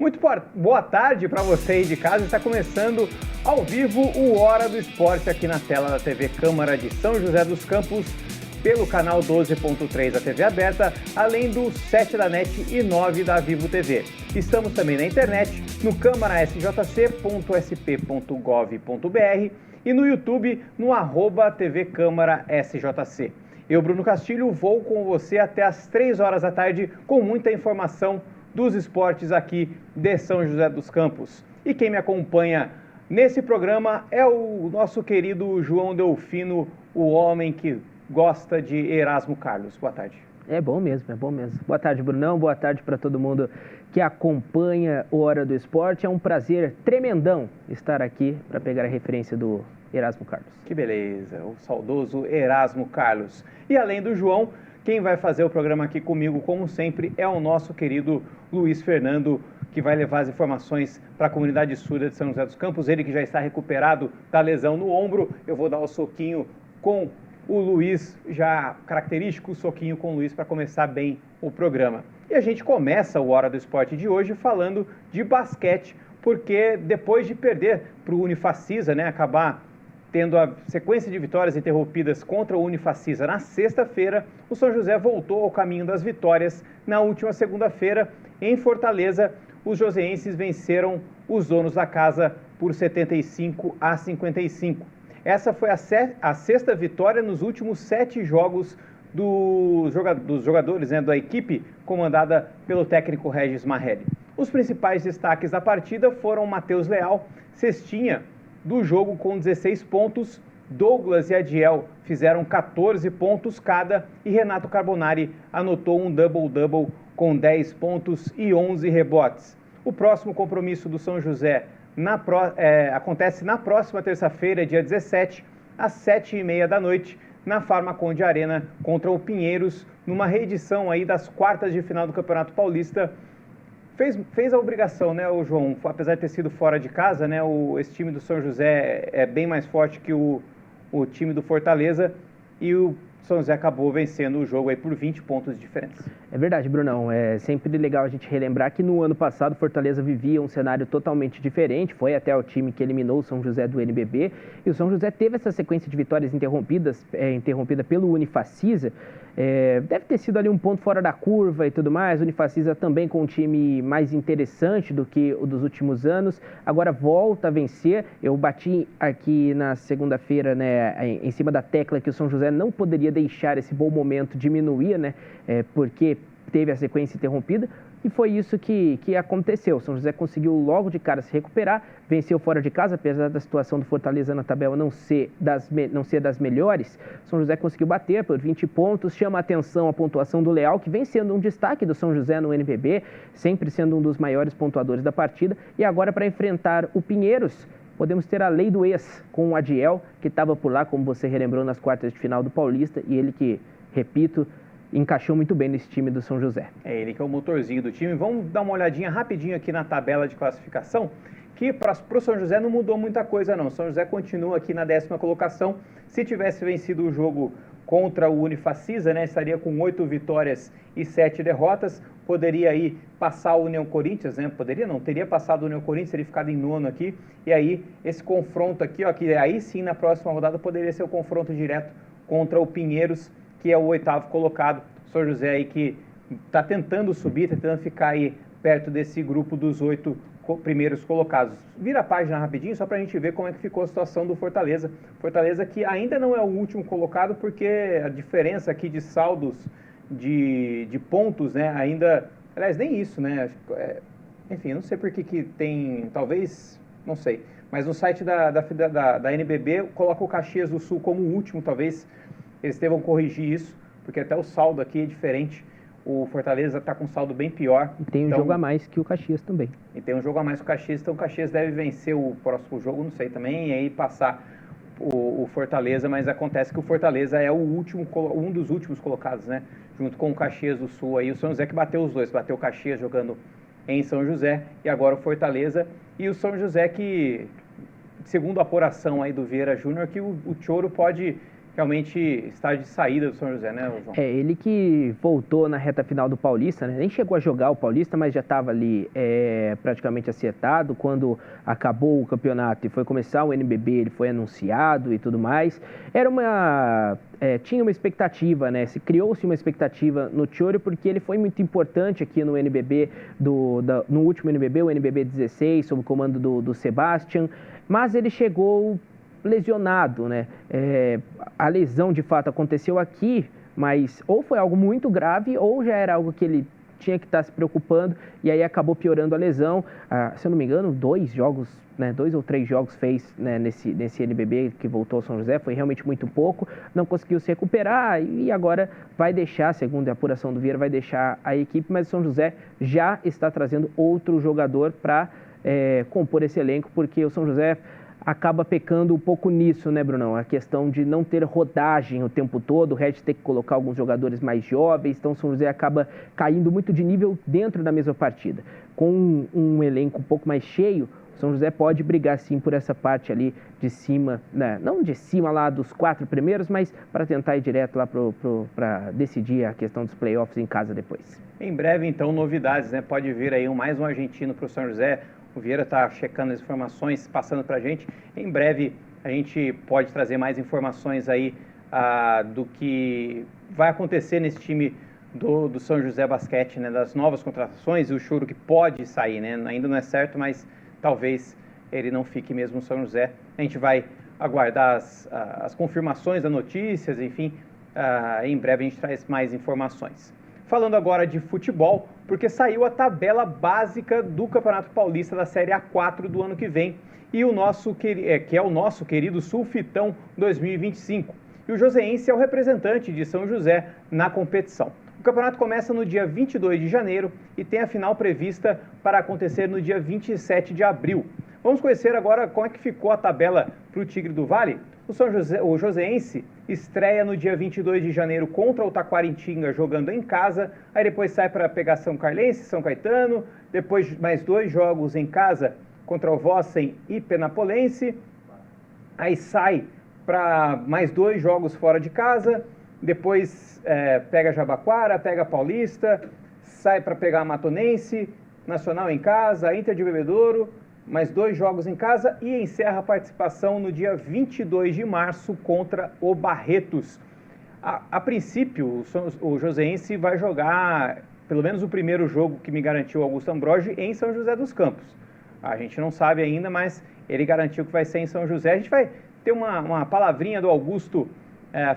Muito boa tarde para você aí de casa. Está começando ao vivo o Hora do Esporte aqui na tela da TV Câmara de São José dos Campos, pelo canal 12.3 da TV aberta, além do 7 da NET e 9 da Vivo TV. Estamos também na internet, no câmarasjc.sp.gov.br e no YouTube, no @TV Câmara SJC. Eu, Bruno Castilho, vou com você até às 3 horas da tarde com muita informação dos esportes aqui de São José dos Campos. E quem me acompanha nesse programa é o nosso querido João Delfino, o homem que gosta de Erasmo Carlos. Boa tarde. É bom mesmo, é bom mesmo. Boa tarde, Brunão. Boa tarde para todo mundo que acompanha o Hora do Esporte. É um prazer tremendão estar aqui para pegar a referência do Erasmo Carlos. Que beleza, o saudoso Erasmo Carlos. E além do João, quem vai fazer o programa aqui comigo, como sempre, é o nosso querido Luiz Fernando, que vai levar as informações para a comunidade surda de São José dos Campos. Ele que já está recuperado da lesão no ombro. Eu vou dar o soquinho com o Luiz, já característico soquinho com o Luiz para começar bem o programa. E a gente começa o Hora do Esporte de hoje falando de basquete, porque depois de perder para o Unifacisa, né, acabar tendo a sequência de vitórias interrompidas contra o Unifacisa na sexta-feira, o São José voltou ao caminho das vitórias na última segunda-feira. Em Fortaleza, os joseenses venceram os donos da casa por 75-55. Essa foi a sexta vitória nos últimos 7 jogos dos jogadores, né, da equipe comandada pelo técnico Regis Marrelli. Os principais destaques da partida foram Matheus Leal, cestinha do jogo com 16 pontos, Douglas e Adiel fizeram 14 pontos cada e Renato Carbonari anotou um double-double com 10 pontos e 11 rebotes. O próximo compromisso do São José acontece na próxima terça-feira, dia 17, às 7h30 da noite, na Farmaconde Arena contra o Pinheiros, numa reedição aí das quartas de final do Campeonato Paulista. Fez a obrigação, né, o João? Apesar de ter sido fora de casa, né, esse time do São José é bem mais forte que o time do Fortaleza e o São José acabou vencendo o jogo aí por 20 pontos de diferença. É verdade, Brunão. É sempre legal a gente relembrar que no ano passado o Fortaleza vivia um cenário totalmente diferente. Foi até o time que eliminou o São José do NBB. E o São José teve essa sequência de vitórias interrompida pelo Unifacisa. Deve ter sido ali um ponto fora da curva e tudo mais. O Unifacisa também com um time mais interessante do que o dos últimos anos. Agora volta a vencer. Eu bati aqui na segunda-feira, né, em cima da tecla que o São José não poderia deixar esse bom momento diminuir, né, porque teve a sequência interrompida. E foi isso que aconteceu. O São José conseguiu logo de cara se recuperar, venceu fora de casa, apesar da situação do Fortaleza na tabela não ser das melhores. O São José conseguiu bater por 20 pontos, chama a atenção a pontuação do Leal, que vem sendo um destaque do São José no NBB, sempre sendo um dos maiores pontuadores da partida. E agora para enfrentar o Pinheiros, podemos ter a lei do ex com o Adiel, que estava por lá, como você relembrou, nas quartas de final do Paulista, e ele que, repito, encaixou muito bem nesse time do São José. É ele que é o motorzinho do time. Vamos dar uma olhadinha rapidinho aqui na tabela de classificação, que para o São José não mudou muita coisa não. O São José continua aqui na 10ª colocação. Se tivesse vencido o jogo contra o Unifacisa, né, estaria com 8 vitórias e 7 derrotas. Poderia aí passar o União Corinthians, né? Poderia não, teria passado o União Corinthians, teria ficado em 9º aqui. E aí esse confronto aqui, ó, que aí sim na próxima rodada poderia ser o confronto direto contra o Pinheiros, que é o 8º colocado. O São José aí que está tentando subir, está tentando ficar aí perto desse grupo dos 8 primeiros colocados. Vira a página rapidinho, só para a gente ver como é que ficou a situação do Fortaleza. Fortaleza que ainda não é o último colocado, porque a diferença aqui de saldos de pontos, né, ainda... Aliás, nem isso, né? Enfim, eu não sei por que tem... Talvez, não sei. Mas no site da NBB coloca o Caxias do Sul como o último, talvez eles devam corrigir isso, porque até o saldo aqui é diferente. O Fortaleza está com um saldo bem pior. E tem um jogo a mais que o Caxias também. E tem um jogo a mais que o Caxias, então o Caxias deve vencer o próximo jogo, não sei também, e aí passar o Fortaleza, mas acontece que o Fortaleza é um dos últimos colocados, né? Junto com o Caxias do Sul aí, o São José que bateu os dois, bateu o Caxias jogando em São José, e agora o Fortaleza, e o São José que, segundo a apuração aí do Vieira Júnior, que o Choro pode realmente está de saída do São José, né, João? Ele que voltou na reta final do Paulista, né? Nem chegou a jogar o Paulista, mas já estava ali praticamente acertado. Quando acabou o campeonato e foi começar o NBB, ele foi anunciado e tudo mais. Tinha uma expectativa, né? Criou-se uma expectativa no Chiorio, porque ele foi muito importante aqui no NBB, no último NBB, o NBB 16, sob o comando do Sebastian, mas ele chegou lesionado, né? A lesão de fato aconteceu aqui, mas ou foi algo muito grave ou já era algo que ele tinha que estar se preocupando e aí acabou piorando a lesão. Se eu não me engano, 2 ou 3 jogos fez, né, nesse NBB que voltou ao São José, foi realmente muito pouco, não conseguiu se recuperar e agora vai deixar, segundo a apuração do Vieira, vai deixar a equipe, mas o São José já está trazendo outro jogador para compor esse elenco, porque o São José acaba pecando um pouco nisso, né, Brunão? A questão de não ter rodagem o tempo todo, o Red tem que colocar alguns jogadores mais jovens, então o São José acaba caindo muito de nível dentro da mesma partida. Com um elenco um pouco mais cheio, o São José pode brigar sim por essa parte ali de cima, né? Não de cima lá dos 4 primeiros, mas para tentar ir direto lá para decidir a questão dos playoffs em casa depois. Em breve, então, novidades, né? Pode vir aí mais um argentino para o São José. O Vieira está checando as informações, passando para a gente. Em breve a gente pode trazer mais informações aí do que vai acontecer nesse time do São José Basquete, né? Das novas contratações e o choro que pode sair, né? Ainda não é certo, mas talvez ele não fique mesmo no São José. A gente vai aguardar as confirmações das notícias, enfim. Em breve a gente traz mais informações. Falando agora de futebol, porque saiu a tabela básica do Campeonato Paulista da Série A4 do ano que vem, e que é o nosso querido Sulfitão 2025. E o Joseense é o representante de São José na competição. O campeonato começa no dia 22 de janeiro e tem a final prevista para acontecer no dia 27 de abril. Vamos conhecer agora como é que ficou a tabela para o Tigre do Vale? O Joseense estreia no dia 22 de janeiro contra o Taquaritinga, jogando em casa. Aí depois sai para pegar São Carlense, São Caetano. Depois mais 2 jogos em casa contra o Vossen e Penapolense. Aí sai para mais 2 jogos fora de casa. Depois pega Jabaquara, pega Paulista. Sai para pegar Matonense, Nacional em casa, Inter de Bebedouro. Mais 2 jogos em casa e encerra a participação no dia 22 de março contra o Barretos. A princípio, o Joseense vai jogar pelo menos o primeiro jogo que me garantiu o Augusto Ambrogi em São José dos Campos. A gente não sabe ainda, mas ele garantiu que vai ser em São José. A gente vai ter uma palavrinha do Augusto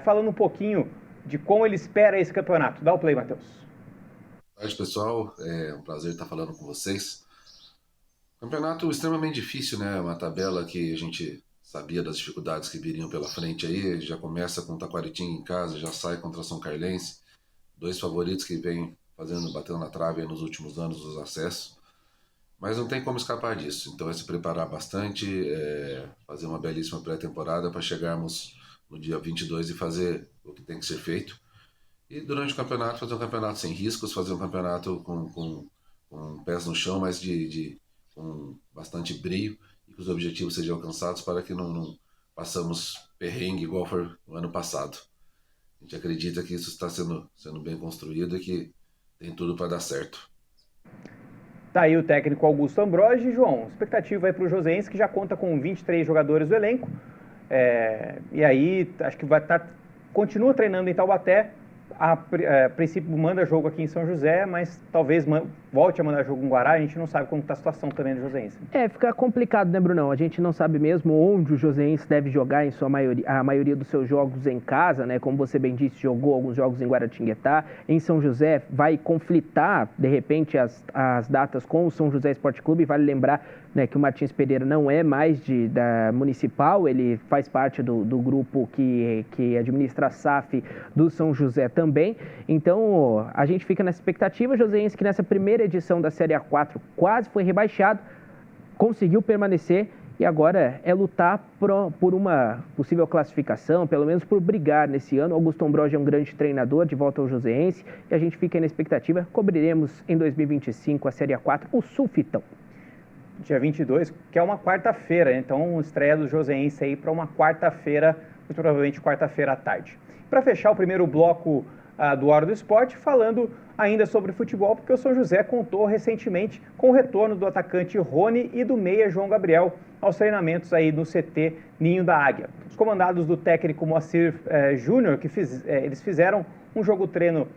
falando um pouquinho de como ele espera esse campeonato. Dá o play, Matheus. Boa tarde, pessoal. É um prazer estar falando com vocês. Campeonato extremamente difícil, né? Uma tabela que a gente sabia das dificuldades que viriam pela frente aí. Já começa com o Taquaritinga em casa, já sai contra São Carlense. 2 favoritos que vêm batendo na trave nos últimos anos dos acessos. Mas não tem como escapar disso. Então é se preparar bastante, fazer uma belíssima pré-temporada para chegarmos no dia 22 e fazer o que tem que ser feito. E durante o campeonato, fazer um campeonato sem riscos, fazer um campeonato com pés no chão, mas com bastante brio e que os objetivos sejam alcançados para que não passamos perrengue igual foi no ano passado. A gente acredita que isso está sendo bem construído e que tem tudo para dar certo. Tá aí o técnico Augusto Ambrogi. João, expectativa aí para o Joseense, que já conta com 23 jogadores do elenco. E aí, acho que continua treinando em Taubaté. A princípio manda jogo aqui em São José, mas talvez volte a mandar jogo em Guará. A gente não sabe como está a situação também do Joseense. Fica complicado, né, Brunão? A gente não sabe mesmo onde o Joseense deve jogar a maioria dos seus jogos em casa, né? Como você bem disse, jogou alguns jogos em Guaratinguetá. Em São José vai conflitar, de repente, as datas com o São José Esporte Clube. Vale lembrar, né, que o Martins Pereira não é mais da Municipal, ele faz parte do grupo que administra a SAF do São José também. Então, a gente fica nessa expectativa. Joseense, que nessa primeira edição da Série A4 quase foi rebaixado, conseguiu permanecer e agora é lutar por uma possível classificação, pelo menos por brigar nesse ano. Augusto Ambrogi é um grande treinador, de volta ao Joseense, e a gente fica na expectativa. Cobriremos em 2025 a Série A4, o Sulfitão. Dia 22, que é uma quarta-feira, então estreia do Joseense aí para uma quarta-feira muito provavelmente quarta-feira à tarde. Para fechar o primeiro bloco do Hora do Esporte, falando ainda sobre futebol, porque o São José contou recentemente com o retorno do atacante Rony e do meia João Gabriel aos treinamentos aí no CT Ninho da Águia. Os comandados do técnico Moacir Júnior, eles fizeram um jogo-treino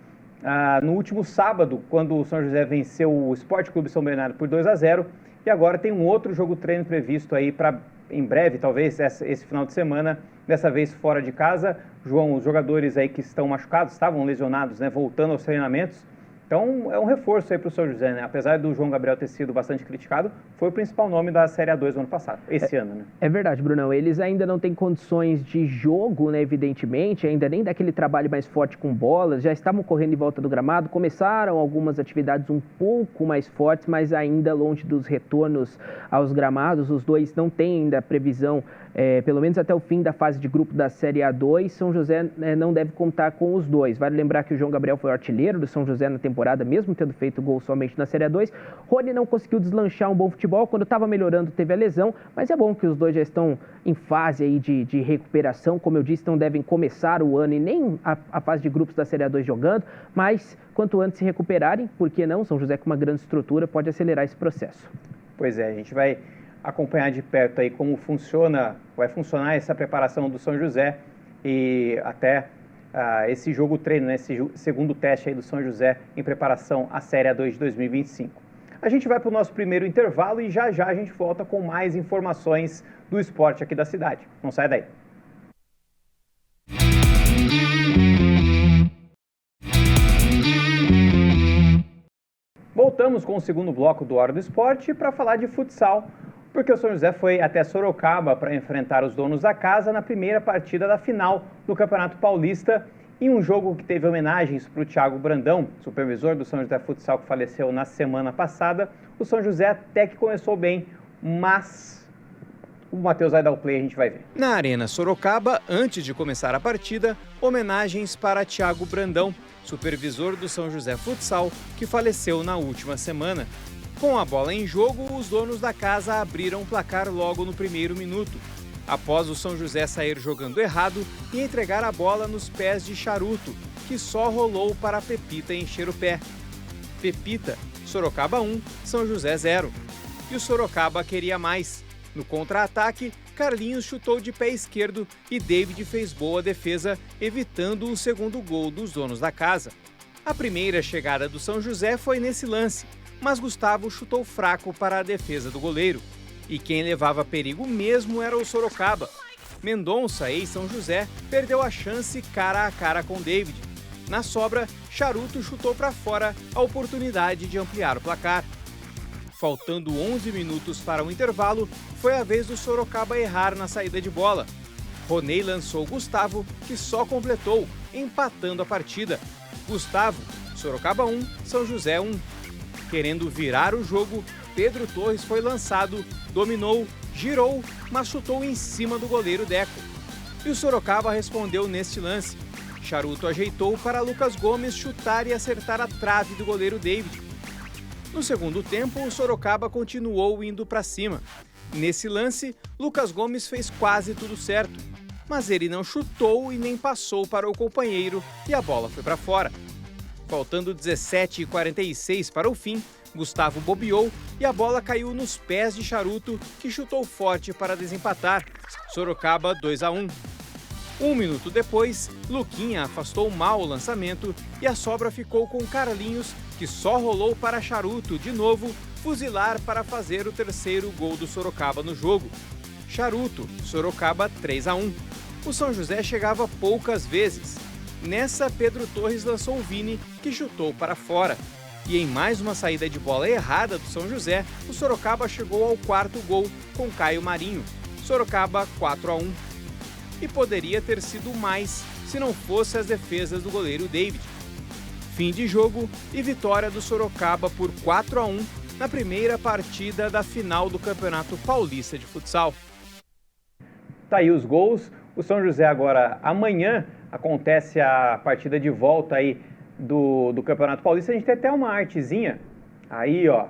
no último sábado, quando o São José venceu o Sport Clube São Bernardo por 2-0, e agora tem um outro jogo-treino previsto aí para em breve, talvez esse final de semana, dessa vez fora de casa. João, os jogadores aí que estão machucados, estavam lesionados, né, voltando aos treinamentos. Então, é um reforço aí para o São José, né? Apesar do João Gabriel ter sido bastante criticado, foi o principal nome da Série A2 do ano passado, esse ano, né? É verdade, Brunão. Eles ainda não têm condições de jogo, né, evidentemente, ainda nem daquele trabalho mais forte com bolas, já estavam correndo em volta do gramado, começaram algumas atividades um pouco mais fortes, mas ainda longe dos retornos aos gramados. Os dois não têm ainda previsão, pelo menos até o fim da fase de grupo da Série A2, São José não deve contar com os dois. Vale lembrar que o João Gabriel foi o artilheiro do São José na temporada, mesmo tendo feito gol somente na Série A2. Rony não conseguiu deslanchar um bom futebol, quando estava melhorando teve a lesão, mas é bom que os dois já estão em fase aí de recuperação. Como eu disse, não devem começar o ano e nem a fase de grupos da Série A2 jogando, mas quanto antes se recuperarem, por que não? São José com uma grande estrutura pode acelerar esse processo. Pois é, a gente vai acompanhar de perto aí como vai funcionar essa preparação do São José e até esse jogo treino, né, esse segundo teste aí do São José em preparação à Série A2 de 2025. A gente vai para o nosso primeiro intervalo e já a gente volta com mais informações do esporte aqui da cidade. Não sai daí. Voltamos com o segundo bloco do Hora do Esporte para falar de futsal, porque o São José foi até Sorocaba para enfrentar os donos da casa na primeira partida da final do Campeonato Paulista, em um jogo que teve homenagens para o Thiago Brandão, supervisor do São José Futsal, que faleceu na semana passada. O São José até que começou bem, mas o Matheus vai dar o play, a gente vai ver. Na Arena Sorocaba, antes de começar a partida, homenagens para Thiago Brandão, supervisor do São José Futsal, que faleceu na última semana. Com a bola em jogo, os donos da casa abriram o placar logo no primeiro minuto, após o São José sair jogando errado e entregar a bola nos pés de Charuto, que só rolou para a Pepita encher o pé. Pepita, Sorocaba 1, São José 0. E o Sorocaba queria mais. No contra-ataque, Carlinhos chutou de pé esquerdo e David fez boa defesa, evitando o segundo gol dos donos da casa. A primeira chegada do São José foi nesse lance, mas Gustavo chutou fraco para a defesa do goleiro. E quem levava perigo mesmo era o Sorocaba. Mendonça, ex-São José, perdeu a chance cara a cara com David. Na sobra, Charuto chutou para fora a oportunidade de ampliar o placar. Faltando 11 minutos para o intervalo, foi a vez do Sorocaba errar na saída de bola. Roney lançou Gustavo, que só completou, empatando a partida. Gustavo, Sorocaba 1, São José 1. Querendo virar o jogo, Pedro Torres foi lançado, dominou, girou, mas chutou em cima do goleiro Deco. E o Sorocaba respondeu neste lance. Charuto ajeitou para Lucas Gomes chutar e acertar a trave do goleiro David. No segundo tempo, o Sorocaba continuou indo para cima. Nesse lance, Lucas Gomes fez quase tudo certo, mas ele não chutou e nem passou para o companheiro e a bola foi para fora. Faltando 17h46 para o fim, Gustavo bobeou e a bola caiu nos pés de Charuto, que chutou forte para desempatar. Sorocaba 2-1. Um minuto depois, Luquinha afastou mal o lançamento e a sobra ficou com Carlinhos, que só rolou para Charuto de novo fuzilar para fazer o terceiro gol do Sorocaba no jogo. Charuto, Sorocaba 3-1. O São José chegava poucas vezes. Nessa, Pedro Torres lançou o Vini, que chutou para fora. E em mais uma saída de bola errada do São José, o Sorocaba chegou ao quarto gol com Caio Marinho. Sorocaba 4-1. E poderia ter sido mais se não fosse as defesas do goleiro David. Fim de jogo e vitória do Sorocaba por 4-1 na primeira partida da final do Campeonato Paulista de Futsal. Tá aí os gols. O São José agora, amanhã, acontece a partida de volta aí do Campeonato Paulista. A gente tem até uma artezinha aí, ó.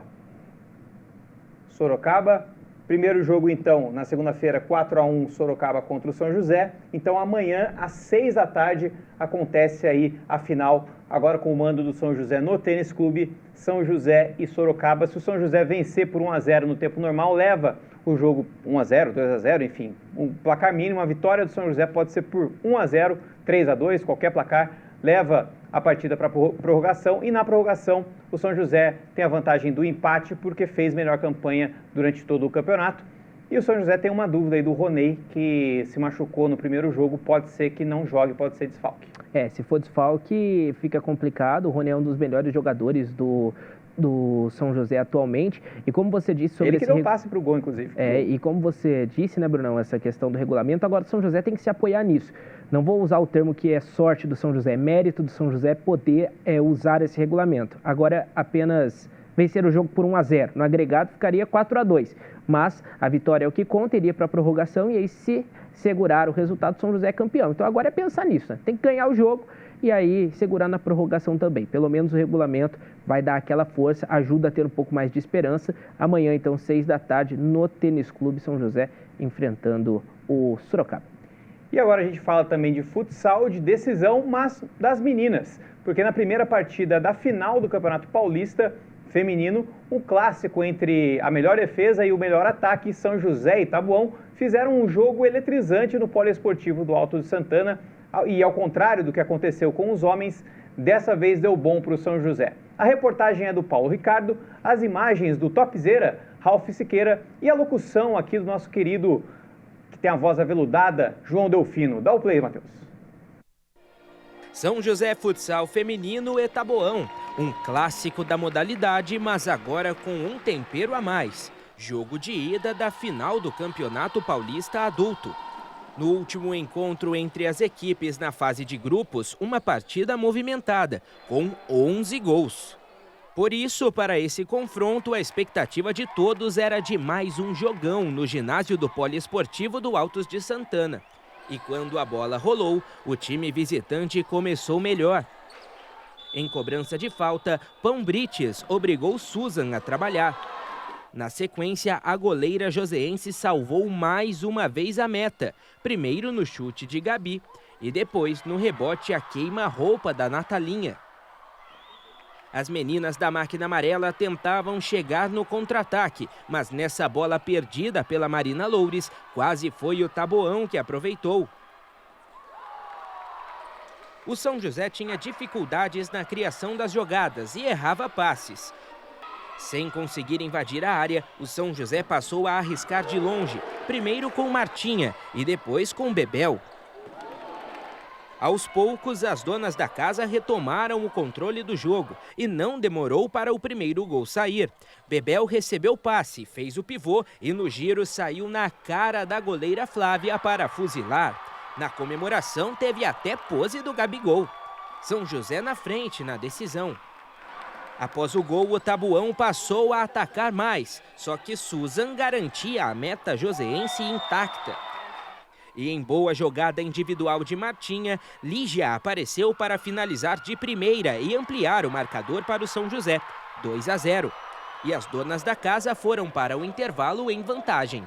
Sorocaba Primeiro jogo, então, na segunda-feira, 4-1, Sorocaba contra o São José. Então, amanhã, às 6 da tarde, acontece aí a final, agora com o mando do São José no Tênis Clube, São José e Sorocaba. Se o São José vencer por 1-0 no tempo normal, leva o jogo 1-0, 2-0, enfim, um placar mínimo. A vitória do São José pode ser por 1-0, 3-2, qualquer placar, leva a partida para prorrogação, e na prorrogação o São José tem a vantagem do empate porque fez melhor campanha durante todo o campeonato. E o São José tem uma dúvida aí do Roney, que se machucou no primeiro jogo, pode ser que não jogue, pode ser desfalque. Se for desfalque fica complicado. O Roney é um dos melhores jogadores do São José atualmente, e como você disse sobre ele que deu um passe para o gol, inclusive. E como você disse, né, Brunão, essa questão do regulamento, agora o São José tem que se apoiar nisso. Não vou usar o termo que é sorte do São José, é mérito do São José poder usar esse regulamento. Agora, apenas vencer o jogo por 1-0. No agregado ficaria 4-2, mas a vitória é o que conta, iria para a prorrogação, e aí se segurar o resultado, o São José é campeão. Então agora é pensar nisso, né? Tem que ganhar o jogo e aí segurar na prorrogação também. Pelo menos o regulamento vai dar aquela força, ajuda a ter um pouco mais de esperança. Amanhã, então, 6 da tarde, no Tênis Clube São José, enfrentando o Sorocaba. E agora a gente fala também de futsal, de decisão, mas das meninas. Porque na primeira partida da final do Campeonato Paulista Feminino, o clássico entre a melhor defesa e o melhor ataque, São José e Taboão, fizeram um jogo eletrizante no Poliesportivo do Alto de Santana. E ao contrário do que aconteceu com os homens, dessa vez deu bom para o São José. A reportagem é do Paulo Ricardo, as imagens do topzera, Ralf Siqueira, e a locução aqui do nosso querido, que tem a voz aveludada, João Delfino. Dá o play, Matheus. São José Futsal Feminino e Taboão, um clássico da modalidade, mas agora com um tempero a mais. Jogo de ida da final do Campeonato Paulista Adulto. No último encontro entre as equipes na fase de grupos, uma partida movimentada, com 11 gols. Por isso, para esse confronto, a expectativa de todos era de mais um jogão no ginásio do Poliesportivo do Altos de Santana. E quando a bola rolou, o time visitante começou melhor. Em cobrança de falta, Pão Brites obrigou Susan a trabalhar. Na sequência, a goleira joseense salvou mais uma vez a meta, primeiro no chute de Gabi e depois no rebote a queima-roupa da Natalinha. As meninas da máquina amarela tentavam chegar no contra-ataque, mas nessa bola perdida pela Marina Loures, quase foi o Taboão que aproveitou. O São José tinha dificuldades na criação das jogadas e errava passes. Sem conseguir invadir a área, o São José passou a arriscar de longe, primeiro com Martinha e depois com Bebel. Aos poucos, as donas da casa retomaram o controle do jogo e não demorou para o primeiro gol sair. Bebel recebeu passe, fez o pivô e no giro saiu na cara da goleira Flávia para fuzilar. Na comemoração, teve até pose do Gabigol. São José na frente na decisão. Após o gol, o Taboão passou a atacar mais, só que Susan garantia a meta joseense intacta. E em boa jogada individual de Martinha, Lígia apareceu para finalizar de primeira e ampliar o marcador para o São José, 2-0. E as donas da casa foram para o intervalo em vantagem.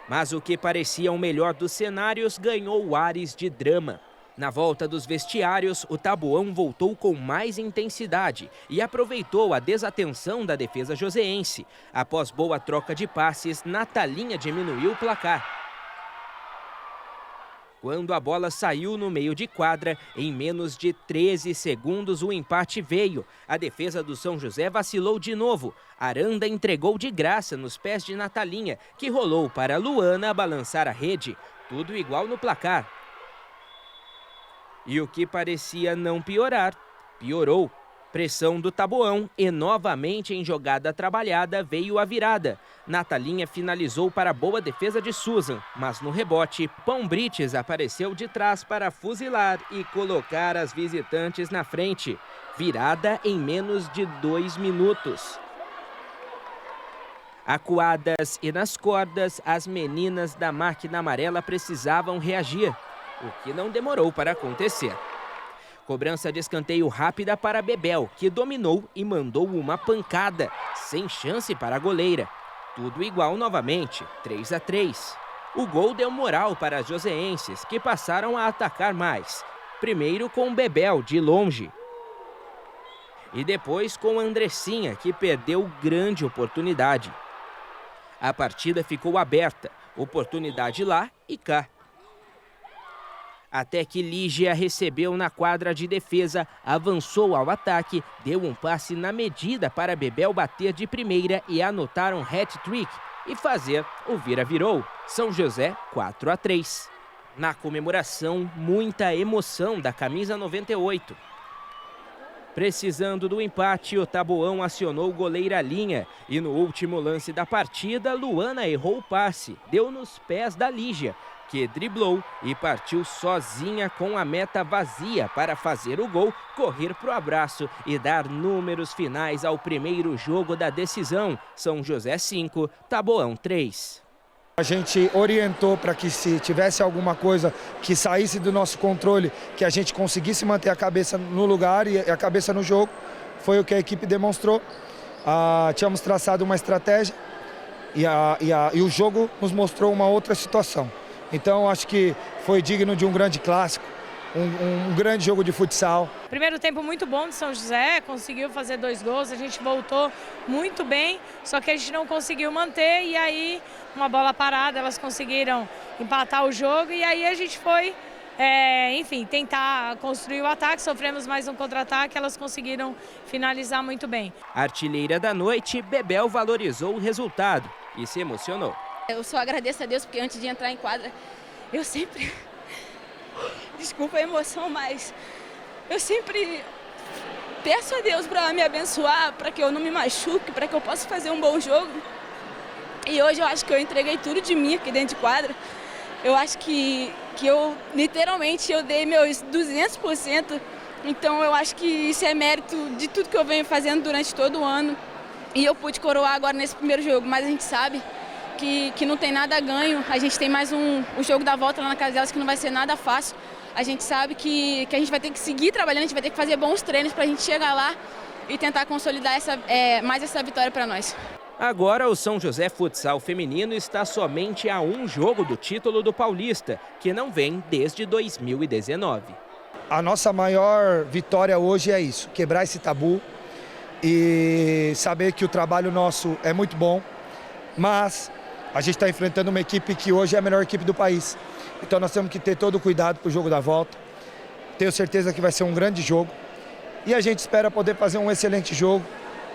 Mas o que parecia o melhor dos cenários ganhou ares de drama. Na volta dos vestiários, o Taboão voltou com mais intensidade e aproveitou a desatenção da defesa joseense. Após boa troca de passes, Natalinha diminuiu o placar. Quando a bola saiu no meio de quadra, em menos de 13 segundos o empate veio. A defesa do São José vacilou de novo. Aranda entregou de graça nos pés de Natalinha, que rolou para Luana balançar a rede. Tudo igual no placar. E o que parecia não piorar, piorou. Pressão do Taboão e novamente em jogada trabalhada veio a virada. Natalinha finalizou para a boa defesa de Susan, mas no rebote, Pão Brites apareceu de trás para fuzilar e colocar as visitantes na frente. Virada em menos de 2 minutos. Acuadas e nas cordas, as meninas da máquina amarela precisavam reagir, o que não demorou para acontecer. Cobrança de escanteio rápida para Bebel, que dominou e mandou uma pancada, sem chance para a goleira. Tudo igual novamente, 3-3. O gol deu moral para as joseenses, que passaram a atacar mais. Primeiro com Bebel, de longe. E depois com Andressinha, que perdeu grande oportunidade. A partida ficou aberta, oportunidade lá e cá. Até que Lígia recebeu na quadra de defesa, avançou ao ataque, deu um passe na medida para Bebel bater de primeira e anotar um hat-trick e fazer o vira-virou. São José 4-3. Na comemoração, muita emoção da camisa 98. Precisando do empate, o Taboão acionou o goleiro à linha e no último lance da partida, Luana errou o passe, deu nos pés da Lígia, que driblou e partiu sozinha com a meta vazia para fazer o gol, correr pro abraço e dar números finais ao primeiro jogo da decisão. São José 5, Taboão 3. A gente orientou para que se tivesse alguma coisa que saísse do nosso controle, que a gente conseguisse manter a cabeça no lugar e a cabeça no jogo. Foi o que a equipe demonstrou. Tínhamos traçado uma estratégia e o jogo nos mostrou uma outra situação. Então acho que foi digno de um grande clássico, um grande jogo de futsal. Primeiro tempo muito bom de São José, conseguiu fazer 2 gols, a gente voltou muito bem, só que a gente não conseguiu manter e aí uma bola parada, elas conseguiram empatar o jogo e aí a gente foi, enfim, tentar construir o ataque, sofremos mais um contra-ataque, elas conseguiram finalizar muito bem. Artilheira da noite, Bebel valorizou o resultado e se emocionou. Eu só agradeço a Deus porque antes de entrar em quadra, eu sempre... Desculpa a emoção, mas eu sempre peço a Deus para me abençoar, para que eu não me machuque, para que eu possa fazer um bom jogo. E hoje eu acho que eu entreguei tudo de mim aqui dentro de quadra. Eu acho que eu, literalmente, eu dei meus 200%. Então eu acho que isso é mérito de tudo que eu venho fazendo durante todo o ano. E eu pude coroar agora nesse primeiro jogo, mas a gente sabe que não tem nada a ganho. A gente tem mais o jogo da volta lá na casa delas que não vai ser nada fácil. A gente sabe que a gente vai ter que seguir trabalhando, a gente vai ter que fazer bons treinos para a gente chegar lá e tentar consolidar mais essa vitória para nós. Agora o São José Futsal Feminino está somente a um jogo do título do Paulista, que não vem desde 2019. A nossa maior vitória hoje é isso, quebrar esse tabu e saber que o trabalho nosso é muito bom, mas a gente está enfrentando uma equipe que hoje é a melhor equipe do país. Então nós temos que ter todo o cuidado para o jogo da volta. Tenho certeza que vai ser um grande jogo. E a gente espera poder fazer um excelente jogo.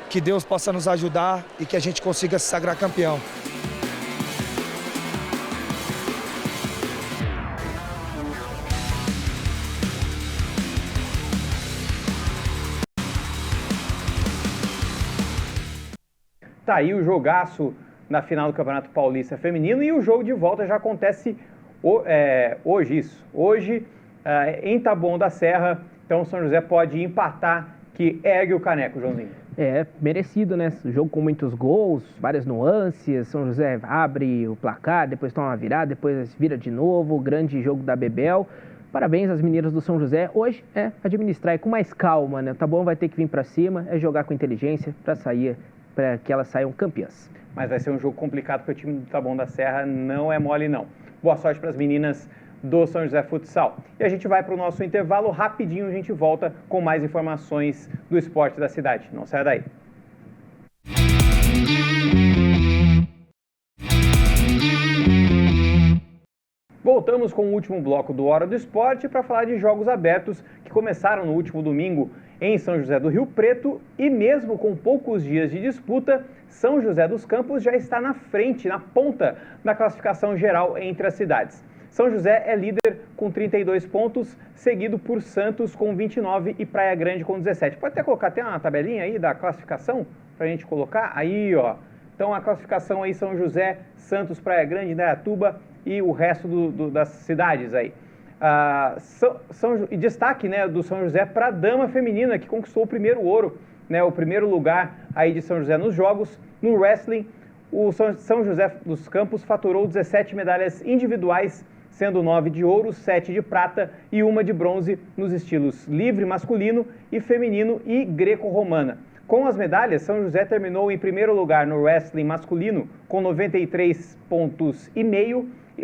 Que Deus possa nos ajudar e que a gente consiga se sagrar campeão. Tá aí o jogaço na final do Campeonato Paulista Feminino e o jogo de volta já acontece hoje em Taboão da Serra. Então o São José pode empatar, que ergue o caneco, Joãozinho. Merecido, né? Jogo com muitos gols, várias nuances. São José abre o placar, depois toma uma virada, depois vira de novo. Grande jogo da Bebel. Parabéns às meninas do São José. Hoje é administrar com mais calma, né? O Taboão vai ter que vir para cima, jogar com inteligência para que elas saiam campeãs. Mas vai ser um jogo complicado porque o time do Taboão da Serra não é mole, não. Boa sorte para as meninas do São José Futsal. E a gente vai para o nosso intervalo, rapidinho a gente volta com mais informações do esporte da cidade. Não saia daí. Voltamos com o último bloco do Hora do Esporte para falar de jogos abertos que começaram no último domingo em São José do Rio Preto e mesmo com poucos dias de disputa, São José dos Campos já está na frente, na ponta da classificação geral entre as cidades. São José é líder com 32 pontos, seguido por Santos com 29 e Praia Grande com 17. Pode até colocar, tem uma tabelinha aí da classificação para a gente colocar? Aí, ó. Então a classificação aí São José, Santos, Praia Grande, Indaiatuba e o resto das cidades aí. E destaque, né, do São José para a dama feminina, que conquistou o primeiro ouro, né, o primeiro lugar aí de São José nos jogos. No wrestling, o São José dos Campos faturou 17 medalhas individuais, sendo 9 de ouro, 7 de prata e 1 de bronze nos estilos livre masculino e feminino e greco-romana. Com as medalhas, São José terminou em primeiro lugar no wrestling masculino com 93,5 pontos,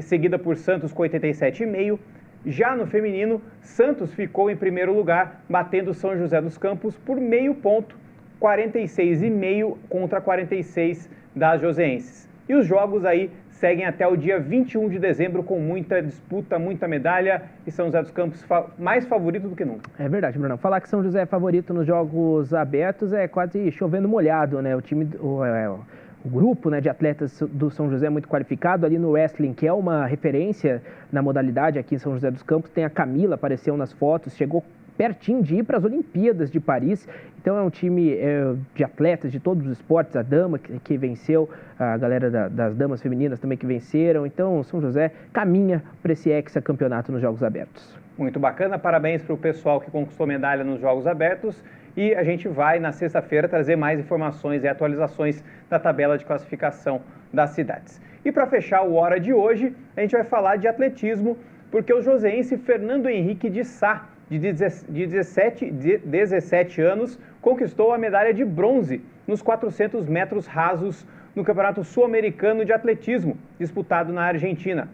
seguida por Santos com 87,5. Já no feminino, Santos ficou em primeiro lugar, batendo São José dos Campos por meio ponto, 46,5 contra 46 das joseenses. E os jogos aí seguem até o dia 21 de dezembro com muita disputa, muita medalha e São José dos Campos mais favorito do que nunca. É verdade, Bruno. Falar que São José é favorito nos jogos abertos é quase chovendo molhado, né? O grupo, né, de atletas do São José é muito qualificado. Ali no wrestling, que é uma referência na modalidade aqui em São José dos Campos, tem a Camila, apareceu nas fotos, chegou pertinho de ir para as Olimpíadas de Paris. Então é um time de atletas de todos os esportes, a dama que venceu, a galera das damas femininas também que venceram. Então São José caminha para esse hexacampeonato nos Jogos Abertos. Muito bacana, parabéns para o pessoal que conquistou medalha nos Jogos Abertos. E a gente vai, na sexta-feira, trazer mais informações e atualizações da tabela de classificação das cidades. E para fechar o Hora de hoje, a gente vai falar de atletismo, porque o joseense Fernando Henrique de Sá, de 17 anos, conquistou a medalha de bronze nos 400 metros rasos no Campeonato Sul-Americano de Atletismo, disputado na Argentina.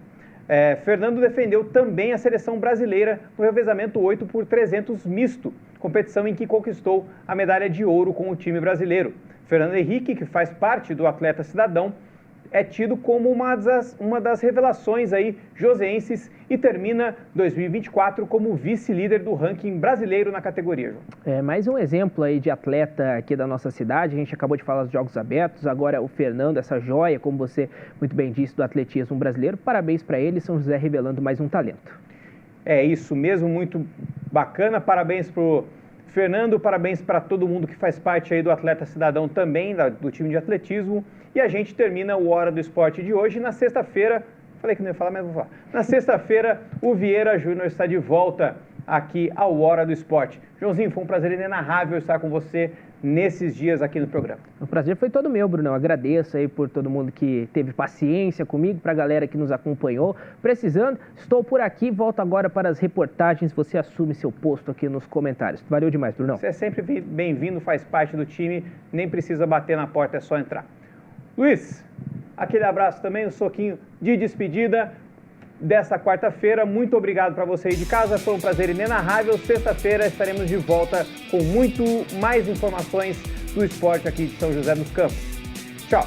Fernando defendeu também a seleção brasileira no revezamento 8x300 misto, competição em que conquistou a medalha de ouro com o time brasileiro. Fernando Henrique, que faz parte do Atleta Cidadão, é tido como uma das revelações aí joseenses e termina 2024 como vice-líder do ranking brasileiro na categoria, João. Mais um exemplo aí de atleta aqui da nossa cidade. A gente acabou de falar dos Jogos Abertos, agora o Fernando, essa joia, como você muito bem disse, do atletismo brasileiro. Parabéns para ele, São José revelando mais um talento. É isso mesmo, muito bacana. Parabéns pro Fernando, parabéns para todo mundo que faz parte aí do Atleta Cidadão também, do time de atletismo. E a gente termina o Hora do Esporte de hoje. Na sexta-feira, falei que não ia falar, mas vou falar. Na sexta-feira, o Vieira Júnior está de volta aqui ao Hora do Esporte. Joãozinho, foi um prazer inenarrável estar com você nesses dias aqui no programa. O prazer foi todo meu, Brunão. Agradeço aí por todo mundo que teve paciência comigo, para a galera que nos acompanhou. Precisando, estou por aqui, volto agora para as reportagens. Você assume seu posto aqui nos comentários. Valeu demais, Brunão. Você é sempre bem-vindo, faz parte do time, nem precisa bater na porta, é só entrar. Luiz, aquele abraço também, um soquinho de despedida dessa quarta-feira. Muito obrigado para você aí de casa, foi um prazer inenarrável. Sexta-feira estaremos de volta com muito mais informações do esporte aqui de São José dos Campos. Tchau!